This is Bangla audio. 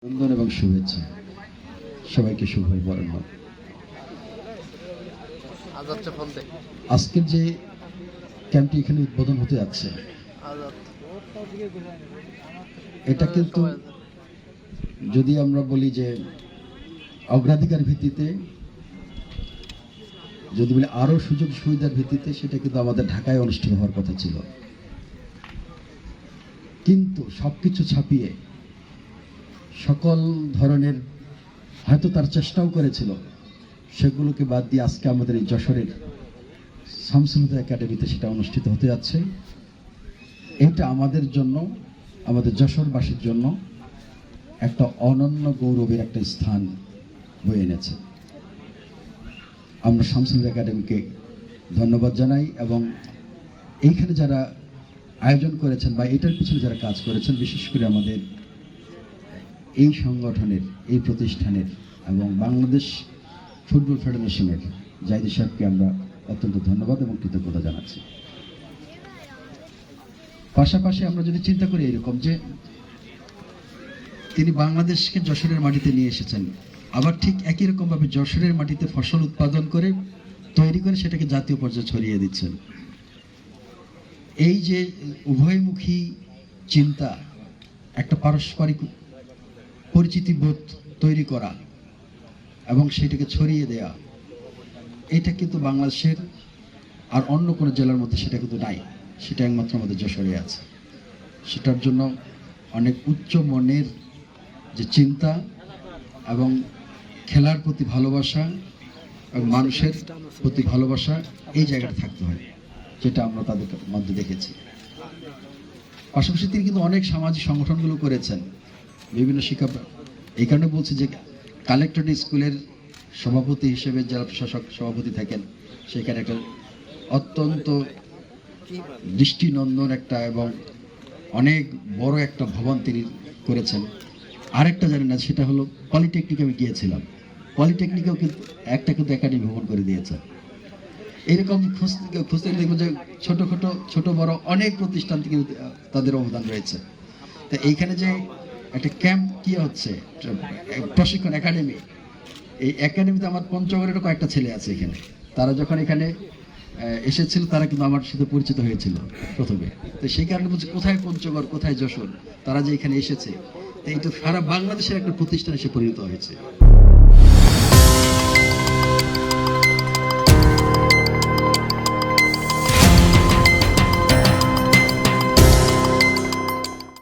বন্ধন এবং শুভেচ্ছা সবাইকে শুভ বরণ। আজকের যে ক্যাম্পটি এখানে উদ্বোধন হতে যাচ্ছে, এটা কিন্তু যদি আমরা বলি যে অগ্রাধিকার ভিত্তিতে, যদি বলি আরো সুযোগ সুবিধার ভিত্তিতে, সেটা কিন্তু আমাদের ঢাকায় অনুষ্ঠিত হওয়ার কথা ছিল। কিন্তু সবকিছু ছাপিয়ে সকল ধরনের হয়তো তার চেষ্টাও করেছিল, সেগুলোকে বাদ দিয়ে আজকে আমাদের এই যশোরের শামসুল হুদা একাডেমিতে সেটা অনুষ্ঠিত হতে যাচ্ছে। এটা আমাদের জন্য, আমাদের যশোরবাসীর জন্য একটা অনন্য গৌরবের একটা স্থান বয়ে এনেছে। আমরা শামসুল হুদা একাডেমিকে ধন্যবাদ জানাই এবং এইখানে যারা আয়োজন করেছেন বা এটার পিছনে যারা কাজ করেছেন, বিশেষ করে আমাদের এই সংগঠনের, এই প্রতিষ্ঠানের এবং বাংলাদেশ ফুটবল ফেডারেশনের জাহিদ সাহেবকে আমরা অত্যন্ত ধন্যবাদ এবং কৃতজ্ঞতা জানাচ্ছি। পাশাপাশি আমরা যদি চিন্তা করি এরকম যে তিনি বাংলাদেশকে যশোরের মাটিতে নিয়ে এসেছেন, আবার ঠিক একই রকমভাবে যশোরের মাটিতে ফসল উৎপাদন করে তৈরি করে সেটাকে জাতীয় পর্যায়ে ছড়িয়ে দিচ্ছেন। এই যে উভয়মুখী চিন্তা, একটা পারস্পরিক পরিচিতি বোধ তৈরি করা এবং সেটাকে ছড়িয়ে দেয়া, এটা কিন্তু বাংলাদেশের আর অন্য কোনো জেলার মধ্যে সেটা কিন্তু নাই। সেটা একমাত্র আমাদের যশোরে আছে। সেটার জন্য অনেক উচ্চ মনের যে চিন্তা এবং খেলার প্রতি ভালোবাসা এবং মানুষের প্রতি ভালোবাসা, এই জায়গাটা থাকতে হয়, যেটা আমরা তাদের মধ্যে দেখেছি। পাশাপাশি তিনি কিন্তু অনেক সামাজিক সংগঠনগুলো করেছেন, বিভিন্ন শিক্ষা। এই কারণে বলছি যে কালেক্টরেট স্কুলের সভাপতি হিসেবে জেলা প্রশাসক সভাপতি থাকেন, সেখানে একটা অত্যন্ত দৃষ্টিনন্দন একটা এবং অনেক বড় একটা ভবন তিনি করেছেন। আরেকটা জানি না, সেটা হলো পলিটেকনিকে আমি গিয়েছিলাম, পলিটেকনিকেও কিন্তু কিন্তু একাডেমি ভবন করে দিয়েছে। এরকম খুঁজতে দেখবো যে ছোট বড় অনেক প্রতিষ্ঠান থেকে তাদের অবদান রয়েছে। তো এইখানে যে একটা ক্যাম্প কি হচ্ছে, প্রশিক্ষণ একাডেমি, এই একাডেমিতে আমার পঞ্চগড়েরও কয়েকটা ছেলে আছে এখানে। তারা যখন এখানে এসেছিল, তারা কিন্তু আমার সাথে পরিচিত হয়েছিল প্রথমে। তো সেই কারণে বলছি, কোথায় পঞ্চগড়, কোথায় যশোর, তারা যে এখানে এসেছে, তো এটা সারা বাংলাদেশের একটা প্রতিষ্ঠান এসে পরিণত হয়েছে।